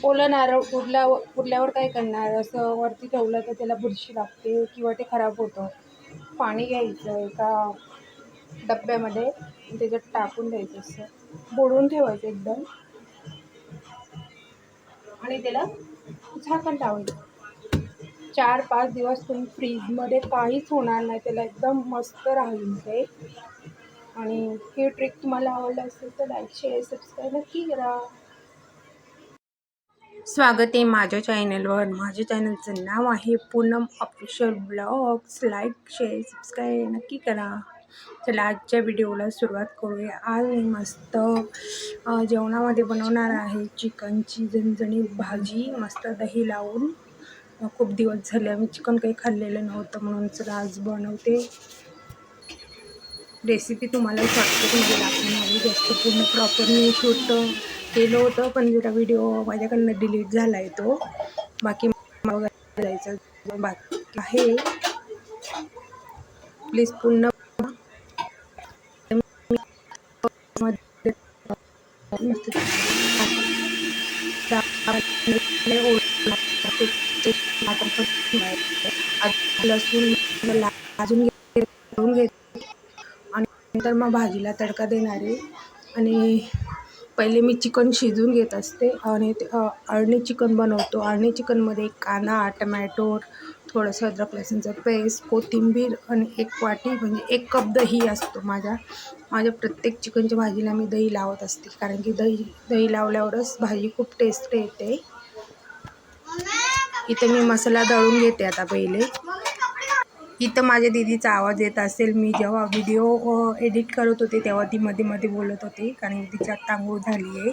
ओलं नारळ उरल्यावर काय करणार, असं वरती ठेवलं तर त्याला बुरशी लागते किंवा ते खराब होतं. पाणी घ्यायचं एका डब्यामध्ये त्याच्यात टाकून द्यायचं, असं बुडवून ठेवायचं एकदम आणि त्याला झाकण लावायचं. 4-5 दिवस तुम्ही फ्रीजमध्ये काहीच होणार नाही, त्याला एकदम मस्त राहील ते. आणि ही ट्रिक तुम्हाला आवडली असेल तर लाईक शेअर सबस्क्राईब नक्की करा. स्वागत आहे माझ्या चॅनलवर. माझ्या चॅनलचं नाव आहे Poonam official blogs. Like share subscribe नक्की करा. चला आजच्या व्हिडिओला सुरुवात करूया. आज मी मस्त जेवणामध्ये बनवणार आहे चिकनची झणझणीत भाजी, मस्त दही लावून. खूप दिवस झाले आम्ही चिकन काही खाल्लेलं नव्हतं, म्हणून चला आज बनवते. रेसिपी तुम्हाला शॉर्टकटमध्ये दाखवणार आहे. जास्त पूर्ण प्रॉपर मी शूट केलं होतं, पण जरा व्हिडिओ माझ्याकडनं डिलीट झाला आहे तो. बाकी जायचं बाकी आहे, प्लीज पूर्ण लसूण भाजून घेते आणि नंतर मग भाजीला तडका देणार आहे. आणि पहिले मी चिकन शिजवून घेत असते आणि अळणी चिकन बनवतो. अळणी चिकनमध्ये कांदा, टमॅटो, थोडंसं अद्रक लसूणचं पेस्ट, कोथिंबीर आणि 1 वाटी म्हणजे 1 कप दही असतो. माझ्या प्रत्येक चिकनच्या भाजीला मी दही लावत असते, कारण की दही लावल्यावरच भाजी खूप टेस्ट येते. इथे मी मसाला दळून घेते आता पहिले. इथं माझ्या दीदीचा आवाज येत असेल. मी जेव्हा व्हिडिओ एडिट करत होते तेव्हा ती मध्ये मध्ये बोलत होते, कारण की तिची आत्ता अंघोळ झाली आहे.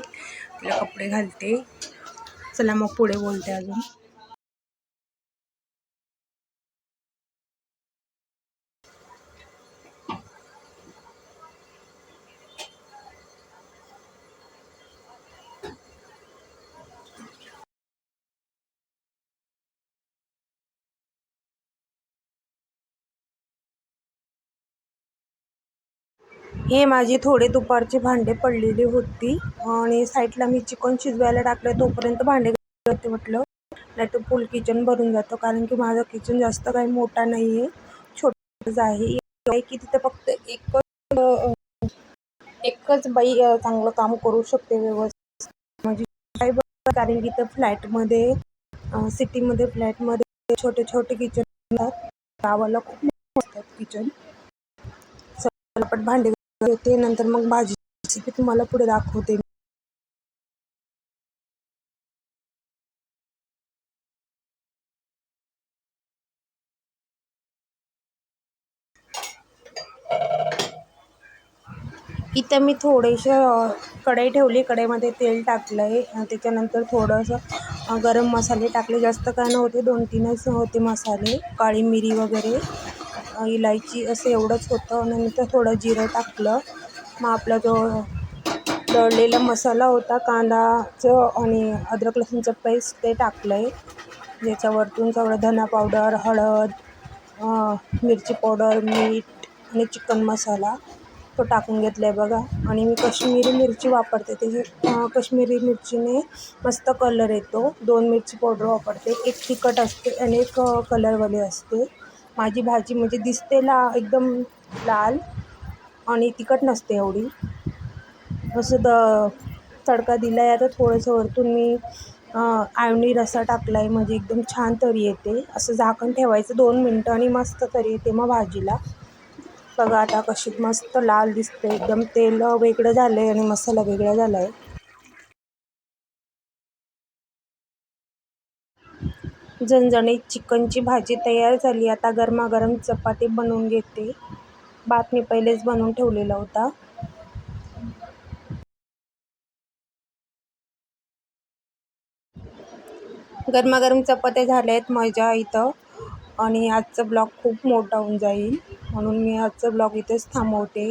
तिला कपडे घालते. चला मग पुढे बोलते अजून. हे माझी थोडे दुपारची भांडे पडलेली होती आणि साईडला मी चिकन शिजवायला टाकलं. तोपर्यंत भांडे घालते म्हटलं, नाही तर फुल किचन भरून जातं. कारण की माझं किचन जास्त काही मोठा नाही आहे, छोटंच आहे. की तिथं फक्त एकच बाई चांगलं काम करू शकते व्यवस्थित. म्हणजे काय बघ, कारण की इथं फ्लॅटमध्ये सिटीमध्ये फ्लॅटमध्ये छोटे छोटे किचन असतात. गावाला खूप मोठे असतात किचन. पण भांडे घेते, नंतर मग भाजी रेसिपी तुम्हाला पुढे दाखवते. इथं मी थोडेशं कढई ठेवली, कढईमध्ये तेल टाकलं आहे. त्याच्यानंतर थोडंसं गरम मसाले टाकले. जास्त काय नव्हते, 2-3च होते मसाले. काळी मिरी वगैरे, इलायची असं एवढंच होतं. नंतर थोडं जिरं टाकलं. मग आपला जो दळलेला मसाला होता कांदाचं आणि अद्रक लसूणचं पेस्ट ते टाकलं आहे. याच्यावरतून सगळं धना पावडर, हळद, मिरची पावडर, मीठ आणि चिकन मसाला तो टाकून घेतला आहे बघा. आणि मी कश्मीरी मिरची वापरते, त्याची कश्मीरी मिरचीने मस्त कलर येतो. 2 मिरची पावडर वापरते, 1 तिखट असते आणि 1 कलरवाली असते. माझी भाजी म्हणजे दिसते एकदम लाल आणि तिखट नसते एवढी. असं तडका दिला आहे. आता थोडंसं वरतून मी आळणी रस्सा टाकला आहे, म्हणजे एकदम छान तरी येते. असं झाकण ठेवायचं 2 मिनटं आणि मस्त तरी येते मग भाजीला. बघा आता कशी मस्त लाल दिसते. एकदम तेल वेगळं झालं आहे आणि मसाला वेगळा झाला आहे. झणझणीत चिकनची भाजी तयार झाली. आता गरमागरम चपाती बनवून घेते. भात मी पहिलेच बनवून ठेवलेला होता. गरमागरम चपात्या झाल्या आहेत माझ्या इथं. आणि आजचा ब्लॉग खूप मोठा होऊन जाईल, म्हणून मी आजचा ब्लॉग इथेच थांबवते.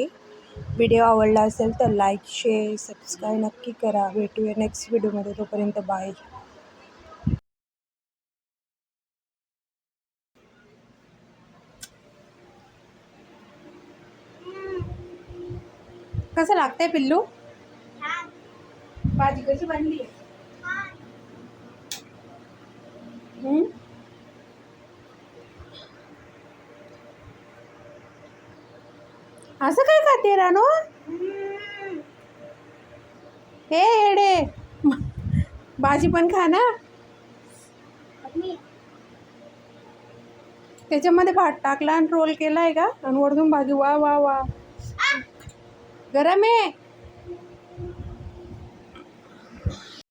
व्हिडिओ आवडला असेल तर लाईक शेअर सबस्क्राईब नक्की करा. भेटूया नेक्स्ट व्हिडिओमध्ये. तोपर्यंत बाय. कसं लागतंय पिल्लू? भाजी कशी बनली? हं? असं काय खाते रानो? हे येडे, भाजी पण खा ना. त्याच्यामध्ये भात टाकला आणि रोल केलाय का, आणि वरतून भाजी. वा वा वा, गरम आहे.